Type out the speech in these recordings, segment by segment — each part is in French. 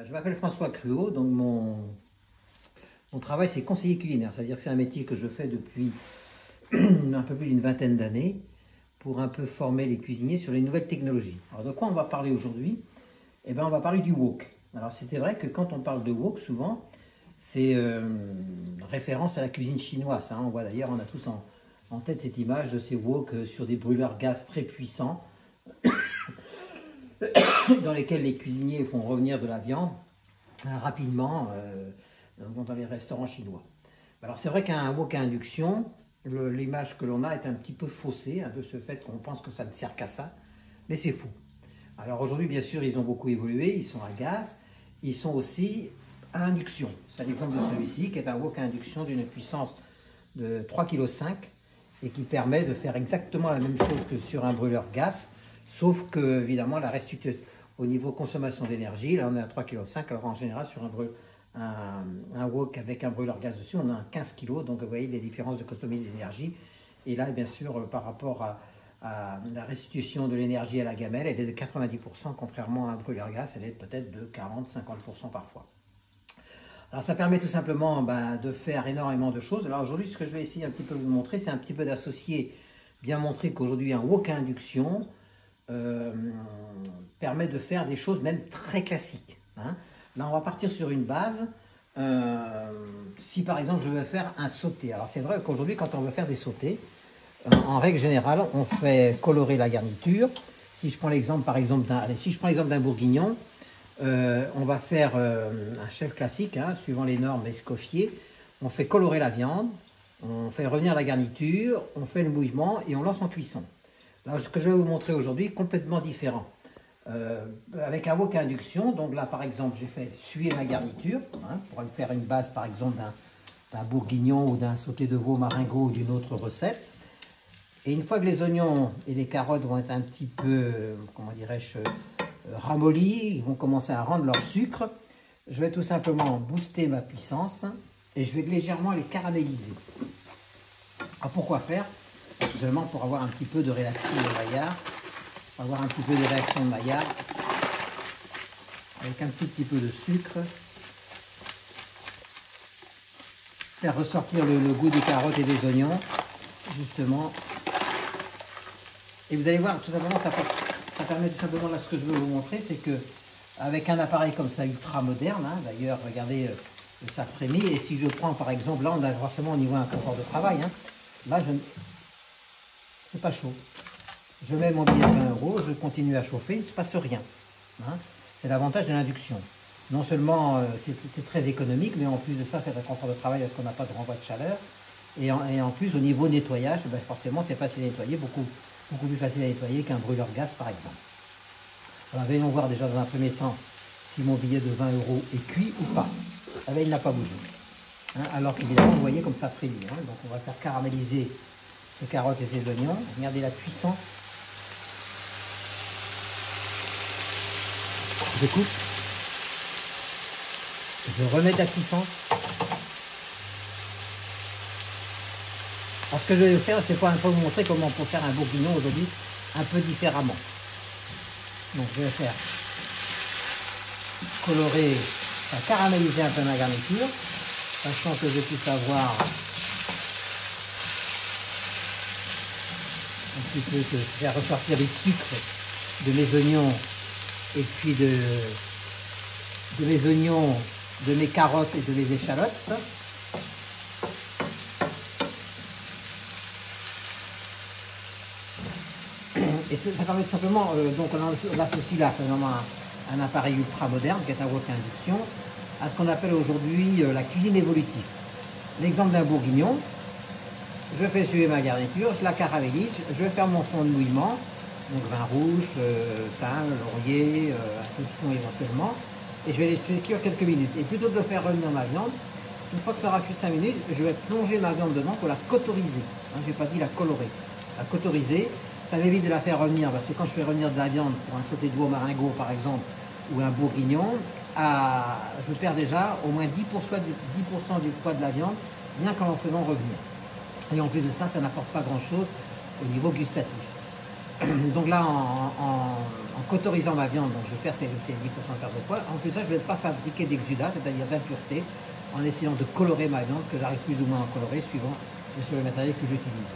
Je m'appelle François Cruau, donc mon travail c'est conseiller culinaire, c'est-à-dire que c'est un métier que je fais depuis un peu plus d'une vingtaine d'années pour un peu former les cuisiniers sur les nouvelles technologies. Alors de quoi on va parler aujourd'hui? Eh bien on va parler du wok. Alors c'était vrai que quand on parle de wok, souvent c'est référence à la cuisine chinoise. On voit d'ailleurs, on a tous en tête cette image de ces wok sur des brûleurs gaz très puissants dans lesquels les cuisiniers font revenir de la viande rapidement dans les restaurants chinois. Alors c'est vrai qu'un wok à induction, l'image que l'on a est un petit peu faussée de ce fait qu'on pense que ça ne sert qu'à ça, mais c'est faux. Alors aujourd'hui bien sûr ils ont beaucoup évolué, ils sont à gaz, ils sont aussi à induction. C'est l'exemple de celui-ci qui est un wok à induction d'une puissance de 3,5 kg et qui permet de faire exactement la même chose que sur un brûleur gaz, sauf que évidemment la restitution au niveau consommation d'énergie, là on est à 3,5 kg, alors en général sur un wok avec un brûleur gaz dessus on a un 15 kg, donc vous voyez les différences de consommation d'énergie. Et là bien sûr par rapport à la restitution de l'énergie à la gamelle, elle est de 90%, contrairement à un brûleur gaz, elle est peut-être de 40-50% parfois. Alors ça permet tout simplement de faire énormément de choses. Alors aujourd'hui ce que je vais essayer un petit peu de vous montrer, c'est un petit peu d'associer, bien montrer qu'aujourd'hui un wok à induction permet de faire des choses même très classiques. Là on va partir sur une base. Si par exemple je veux faire un sauté, alors c'est vrai qu'aujourd'hui quand on veut faire des sautés, en règle générale on fait colorer la garniture. Si je prends l'exemple par exemple d'un bourguignon, on va faire un chef classique, suivant les normes Escoffier. On fait colorer la viande, on fait revenir la garniture, on fait le mouillement et on lance en cuisson. Là, ce que je vais vous montrer aujourd'hui, complètement différent. Avec un wok à induction, donc là par exemple j'ai fait suer ma garniture, pour faire une base par exemple d'un bourguignon ou d'un sauté de veau maringot ou d'une autre recette. Et une fois que les oignons et les carottes vont être un petit peu, comment dirais-je, ramollis, ils vont commencer à rendre leur sucre, je vais tout simplement booster ma puissance et je vais légèrement les caraméliser. Alors pourquoi faire? Tout simplement pour avoir un petit peu de réaction de Maillard, avoir un petit peu de réaction de Maillard avec un tout petit peu de sucre, faire ressortir le goût des carottes et des oignons, justement. Et vous allez voir, tout simplement, ça permet tout simplement, là ce que je veux vous montrer, c'est que avec un appareil comme ça ultra moderne, d'ailleurs regardez, ça frémit, et si je prends par exemple, là on a forcément au niveau un confort de travail, là c'est pas chaud. Je mets mon billet de 20 €, je continue à chauffer, il ne se passe rien. C'est l'avantage de l'induction. Non seulement c'est très économique, mais en plus de ça c'est un confort de travail parce qu'on n'a pas de renvoi de chaleur, et en plus au niveau nettoyage, forcément c'est facile à nettoyer, beaucoup plus facile à nettoyer qu'un brûleur gaz par exemple. Alors voyons voir déjà dans un premier temps si mon billet de 20 € est cuit ou pas. Il n'a pas bougé. Alors qu'évidemment vous voyez comme ça frémit. Donc on va faire caraméliser ces carottes et ces oignons. Regardez la puissance. Je coupe. Je remets de la puissance. Alors ce que je vais faire, c'est pour vous montrer comment on peut faire un bourguignon aujourd'hui un peu différemment. Donc je vais faire colorer, caraméliser un peu ma garniture, sachant que je puisse avoir un petit peu de faire ressortir les sucres de mes oignons et puis de mes oignons, de mes carottes et de mes échalotes. Et ça permet tout simplement, donc on associe là finalement un appareil ultra moderne qui est un wok à induction à ce qu'on appelle aujourd'hui la cuisine évolutive. L'exemple d'un bourguignon, je fais suer ma garniture, je la caramélise, je vais faire mon fond de mouillement, donc vin rouge, thym, laurier, un peu de fond éventuellement, et je vais laisser cuire quelques minutes. Et plutôt que de faire revenir ma viande, une fois que ça aura cuit 5 minutes, je vais plonger ma viande dedans pour la cotoriser. Je n'ai pas dit la colorer, la cotoriser. Ça m'évite de la faire revenir, parce que quand je fais revenir de la viande pour un sauté de veau maringot par exemple, ou un bourguignon, je perds déjà au moins 10% du poids de la viande, bien qu'en en faisant revenir. Et en plus de ça, ça n'apporte pas grand chose au niveau gustatif. Donc là, en cauterisant ma viande, donc je perds ces 10% de perte de poids. En plus ça, je ne vais pas fabriquer d'exudat, c'est-à-dire d'impureté, en essayant de colorer ma viande, que j'arrive plus ou moins à colorer suivant le matériel que j'utilise.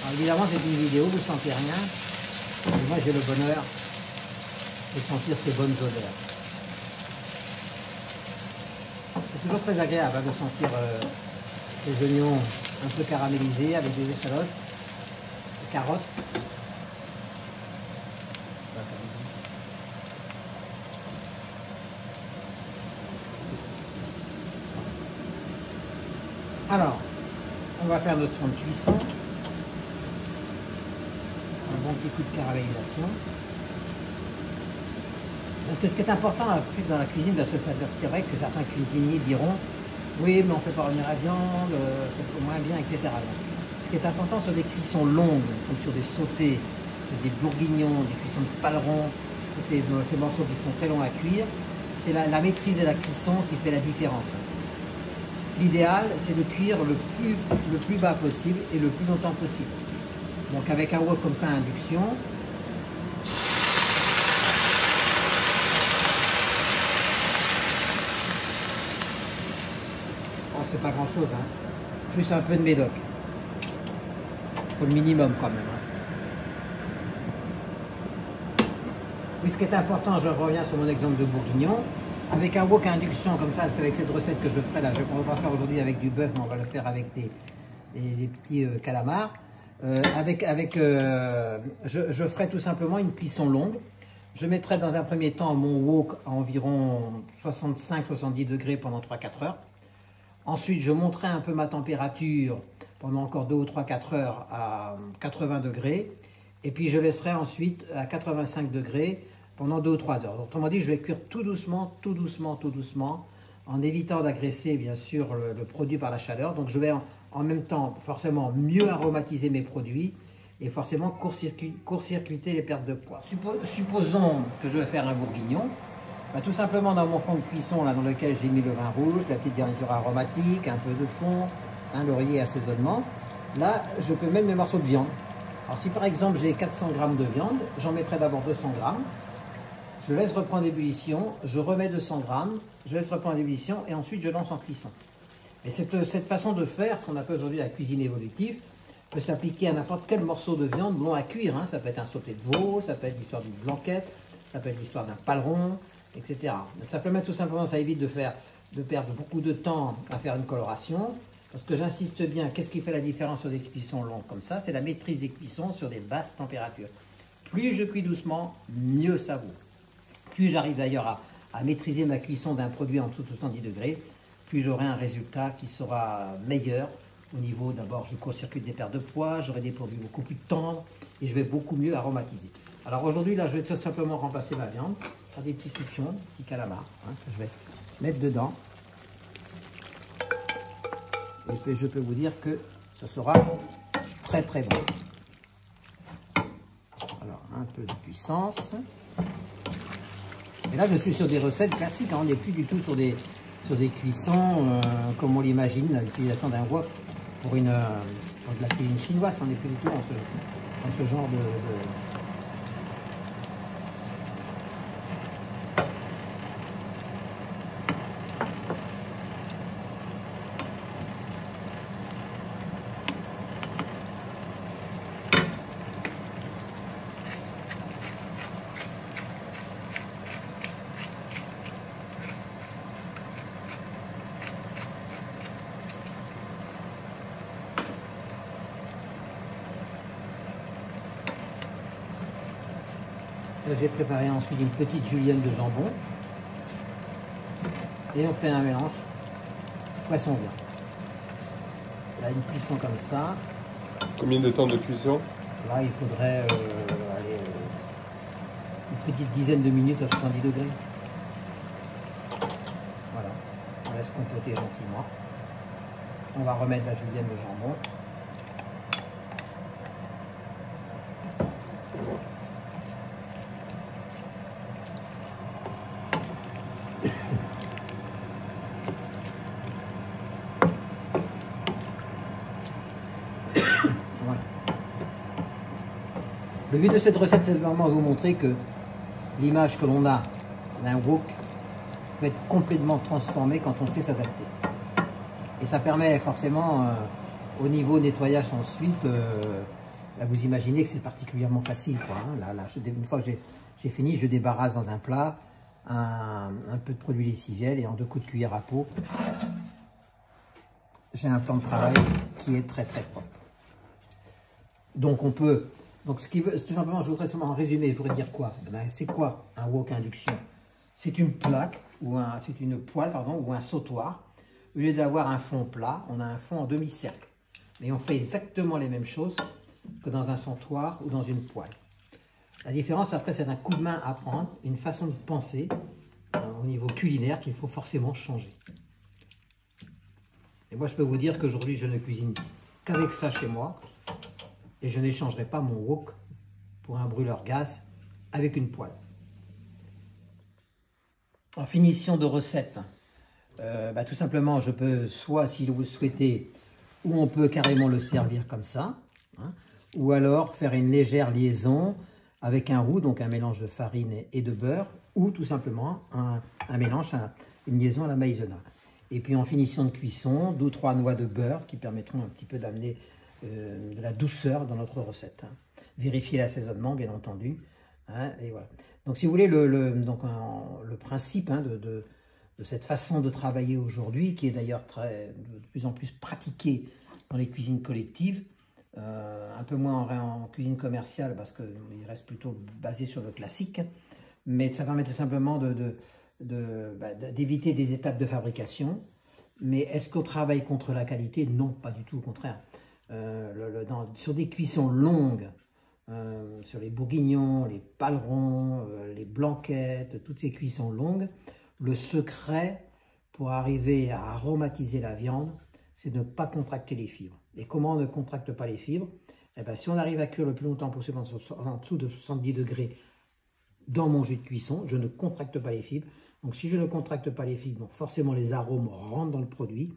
Alors évidemment, c'est une vidéo, vous ne sentez rien. Et moi, j'ai le bonheur de sentir ces bonnes odeurs. C'est toujours très agréable de sentir les oignons un peu caramélisés avec des échalotes, des carottes. Alors, on va faire notre fond de cuisson. Un bon petit coup de caramélisation. Parce que ce qui est important dans la cuisine, parce que c'est vrai que certains cuisiniers diront oui, mais on ne fait pas revenir la viande, c'est moins bien, etc. Ce qui est important sur des cuissons longues, comme sur des sautés, des bourguignons, des cuissons de paleron, ces morceaux qui sont très longs à cuire, c'est la maîtrise de la cuisson qui fait la différence. L'idéal, c'est de cuire le plus bas possible et le plus longtemps possible. Donc avec un wok comme ça à induction, c'est pas grand chose, hein. Juste un peu de médoc. Il faut le minimum quand même. Hein. Oui, ce qui est important, je reviens sur mon exemple de bourguignon. Avec un wok à induction comme ça, c'est avec cette recette que je ferai là. On va pas faire aujourd'hui avec du bœuf, mais on va le faire avec des petits calamars. Je ferai tout simplement une cuisson longue. Je mettrai dans un premier temps mon wok à environ 65-70 degrés pendant 3-4 heures. Ensuite, je monterai un peu ma température pendant encore 2 ou 3-4 heures à 80 degrés. Et puis, je laisserai ensuite à 85 degrés pendant 2 ou 3 heures. Donc, autrement dit, je vais cuire tout doucement, en évitant d'agresser, bien sûr, le produit par la chaleur. Donc, je vais en même temps, forcément, mieux aromatiser mes produits et forcément court-circuiter les pertes de poids. Supposons que je vais faire un bourguignon. Bah, tout simplement dans mon fond de cuisson là, dans lequel j'ai mis le vin rouge, la petite garniture aromatique, un peu de fond, un laurier assaisonnement. Là, je peux mettre mes morceaux de viande. Alors si par exemple j'ai 400 g de viande, j'en mettrai d'abord 200 g. Je laisse reprendre l'ébullition, je remets 200 g, je laisse reprendre l'ébullition et ensuite je lance en cuisson. Et cette façon de faire, ce qu'on appelle aujourd'hui la cuisine évolutive, peut s'appliquer à n'importe quel morceau de viande long à cuire. Hein. Ça peut être un sauté de veau, ça peut être l'histoire d'une blanquette, ça peut être l'histoire d'un paleron, etc. Donc ça permet tout simplement, ça évite de perdre beaucoup de temps à faire une coloration, parce que j'insiste bien, qu'est-ce qui fait la différence sur des cuissons longues comme ça? C'est la maîtrise des cuissons sur des basses températures. Plus je cuis doucement, mieux ça vaut. Plus j'arrive d'ailleurs à maîtriser ma cuisson d'un produit en dessous de 70 degrés, plus j'aurai un résultat qui sera meilleur au niveau, d'abord je court-circuite des pertes de poids, j'aurai des produits beaucoup plus tendres et je vais beaucoup mieux aromatiser. Alors aujourd'hui, là, je vais tout simplement remplacer ma viande par des petits soupions, des petits calamars, hein, que je vais mettre dedans. Et puis, je peux vous dire que ce sera très très bon. Alors, un peu de puissance. Et là, je suis sur des recettes classiques, hein, on n'est plus du tout sur des cuissons comme on l'imagine, l'utilisation d'un wok pour de la cuisine chinoise, on n'est plus du tout dans ce genre de... J'ai préparé ensuite une petite julienne de jambon et on fait un mélange poisson blanc. Là, une cuisson comme ça. Combien de temps de cuisson? Là, il faudrait une petite dizaine de minutes à 70 degrés. Voilà, on laisse compoter gentiment. On va remettre la julienne de jambon. Le but de cette recette, c'est vraiment de vous montrer que l'image que l'on a d'un wok peut être complètement transformée quand on sait s'adapter. Et ça permet forcément, au niveau nettoyage ensuite, là, vous imaginez que c'est particulièrement facile, quoi, hein. Là, une fois que j'ai fini, je débarrasse dans un plat un peu de produit lessiviel et en 2 coups de cuillère à peau, j'ai un plan de travail qui est très très propre. Donc on peut, donc ce qui veut, tout simplement, je voudrais seulement en résumer, je voudrais dire quoi? C'est quoi un wok induction? C'est une plaque, c'est une poêle, pardon, ou un sautoir. Au lieu d'avoir un fond plat, on a un fond en demi-cercle. Mais on fait exactement les mêmes choses que dans un sautoir ou dans une poêle. La différence, après, c'est un coup de main à prendre, une façon de penser au niveau culinaire qu'il faut forcément changer. Et moi, je peux vous dire qu'aujourd'hui, je ne cuisine qu'avec ça chez moi. Et je n'échangerai pas mon wok pour un brûleur gaz avec une poêle. En finition de recette, tout simplement, je peux, soit si vous le souhaitez, ou on peut carrément le servir comme ça, hein, ou alors faire une légère liaison avec un roux, donc un mélange de farine et de beurre, ou tout simplement un mélange, une liaison à la maïzena. Et puis en finition de cuisson, 2 ou 3 noix de beurre qui permettront un petit peu d'amener de la douceur dans notre recette, hein. Vérifiez l'assaisonnement, bien entendu, hein, et voilà. Donc si vous voulez, le principe, hein, de cette façon de travailler aujourd'hui, qui est d'ailleurs de plus en plus pratiquée dans les cuisines collectives, un peu moins en cuisine commerciale parce qu'il reste plutôt basé sur le classique, mais ça permet tout simplement d'éviter des étapes de fabrication. Mais est-ce qu'on travaille contre la qualité? Non, pas du tout, au contraire. Sur des cuissons longues, sur les bourguignons, les palerons, les blanquettes, toutes ces cuissons longues, le secret pour arriver à aromatiser la viande, c'est de ne pas contracter les fibres. Et comment on ne contracte pas les fibres? Eh bien, si on arrive à cuire le plus longtemps possible en dessous de 70 degrés dans mon jus de cuisson, je ne contracte pas les fibres. Donc si je ne contracte pas les fibres, donc forcément les arômes rentrent dans le produit.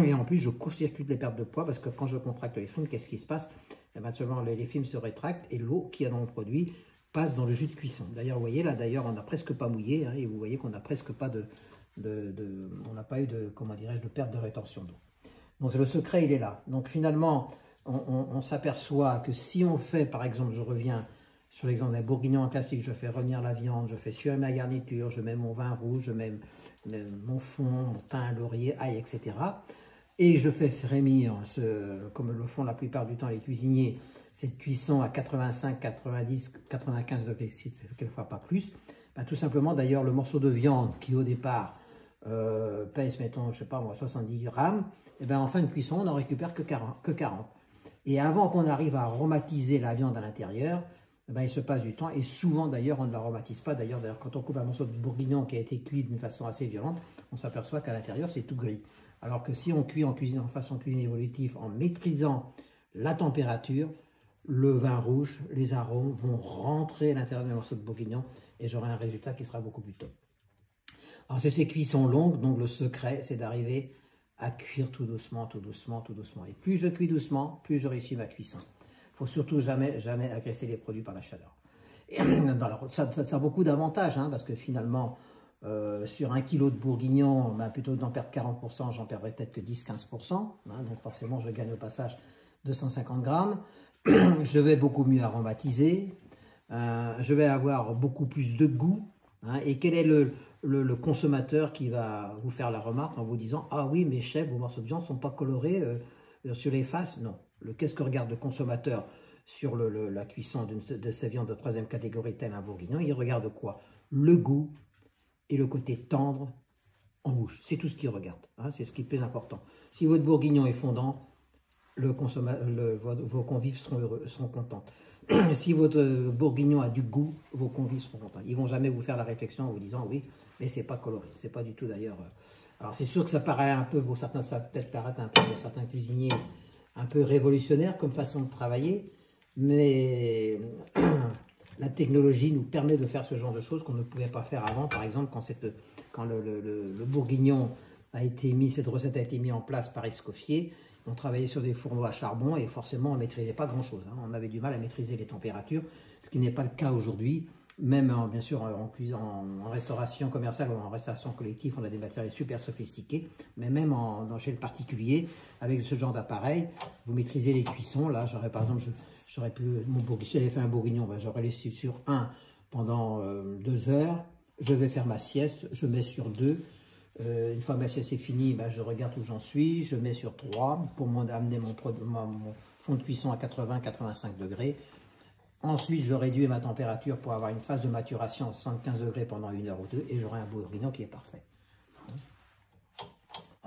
Et en plus, je court-circuite les pertes de poids parce que quand je contracte les fibres, qu'est-ce qui se passe? Eh bien, seulement les fibres se rétractent et l'eau qu'il y a dans le produit passe dans le jus de cuisson. D'ailleurs, vous voyez, là, on n'a presque pas mouillé, hein, et vous voyez qu'on n'a presque pas on n'a pas eu comment dirais-je, de perte de rétention d'eau. Donc le secret, il est là. Donc finalement, on s'aperçoit que si on fait, par exemple, je reviens sur l'exemple d'un bourguignon classique, je fais revenir la viande, je fais sur ma garniture, je mets mon vin rouge, je mets mon fond, mon thym, laurier, ail, etc. Et je fais frémir, comme le font la plupart du temps les cuisiniers, cette cuisson à 85, 90, 95 degrés, si quelquefois pas plus. Ben, tout simplement, d'ailleurs, le morceau de viande qui au départ pèse, mettons, je sais pas moi, 70 grammes, et ben en fin de cuisson, on n'en récupère que 40. Et avant qu'on arrive à aromatiser la viande à l'intérieur, eh ben, il se passe du temps. Et souvent, d'ailleurs, on ne l'aromatise pas. D'ailleurs, quand on coupe un morceau de bourguignon qui a été cuit d'une façon assez violente, on s'aperçoit qu'à l'intérieur, c'est tout gris. Alors que si on cuit en façon cuisine évolutive, en maîtrisant la température, le vin rouge, les arômes vont rentrer à l'intérieur d'un morceau de bourguignon et j'aurai un résultat qui sera beaucoup plus top. Alors, c'est ces cuissons longues, donc le secret, c'est d'arriver à cuire tout doucement, tout doucement, tout doucement. Et plus je cuis doucement, plus je réussis ma cuisson. Il ne faut surtout jamais agresser les produits par la chaleur. Et, alors, ça a beaucoup d'avantages, hein, parce que finalement, sur 1 kg de bourguignon, plutôt d'en perdre 40%, j'en perdrai peut-être que 10-15%. Hein, donc forcément, je gagne au passage 250 grammes. Je vais beaucoup mieux aromatiser. Je vais avoir beaucoup plus de goût. Hein, et quel est le consommateur qui va vous faire la remarque en vous disant « Ah oui, mes chefs, vos morceaux de viande ne sont pas colorés sur les faces ?» Non. Qu'est-ce que regarde le consommateur sur la cuisson de ces viandes de 3e catégorie tel un bourguignon? Il regarde quoi? Le goût et le côté tendre en bouche. C'est tout ce qu'il regarde. Hein, c'est ce qui est le plus important. Si votre bourguignon est fondant, vos convives seront contents. Si votre bourguignon a du goût, vos convives seront contents. Ils ne vont jamais vous faire la réflexion en vous disant « Oui, mais c'est pas coloré. » C'est pas du tout d'ailleurs. Alors c'est sûr que ça paraît un peu, ça peut-être paraître un peu pour certains cuisiniers, un peu révolutionnaire comme façon de travailler, mais la technologie nous permet de faire ce genre de choses qu'on ne pouvait pas faire avant. Par exemple, quand le bourguignon a été mis, cette recette a été mise en place par Escoffier, on travaillait sur des fourneaux à charbon et forcément on ne maîtrisait pas grand-chose. Hein. On avait du mal à maîtriser les températures, ce qui n'est pas le cas aujourd'hui. Même bien sûr en restauration commerciale ou en restauration collective, on a des matériels super sophistiqués. Mais même chez le particulier, avec ce genre d'appareil, vous maîtrisez les cuissons. Là, j'aurais par exemple, j'aurais pu, si j'avais fait un bourguignon, ben, j'aurais laissé sur 1 pendant 2 heures. Je vais faire ma sieste, je mets sur 2. Une fois ma sieste est finie, ben, je regarde où j'en suis. Je mets sur 3 pour amener mon fond de cuisson à 80-85 degrés. Ensuite, je réduis ma température pour avoir une phase de maturation à 75 degrés pendant 1 heure ou 2 et j'aurai un bourguignon qui est parfait.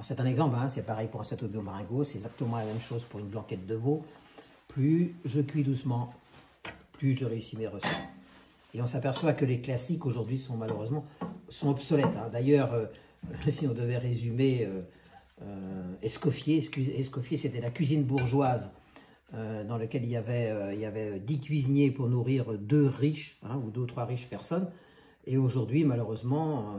C'est un exemple, hein, c'est pareil pour un château de Marengo, c'est exactement la même chose pour une blanquette de veau. Plus je cuis doucement, plus je réussis mes recettes. Et on s'aperçoit que les classiques aujourd'hui sont malheureusement obsolètes. Hein. D'ailleurs, si on devait résumer Escoffier, c'était la cuisine bourgeoise dans lequel il y avait 10 cuisiniers pour nourrir 2 riches, hein, ou 2 ou 3 riches personnes. Et aujourd'hui, malheureusement,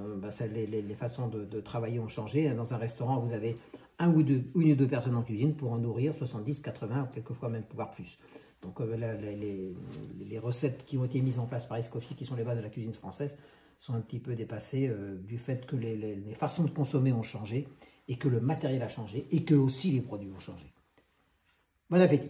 les façons de travailler ont changé. Dans un restaurant, vous avez une ou deux personnes en cuisine pour en nourrir 70, 80, quelquefois même voire plus. Donc les recettes qui ont été mises en place par Escoffier, qui sont les bases de la cuisine française, sont un petit peu dépassées du fait que les façons de consommer ont changé et que le matériel a changé et que aussi les produits ont changé. Bon appétit!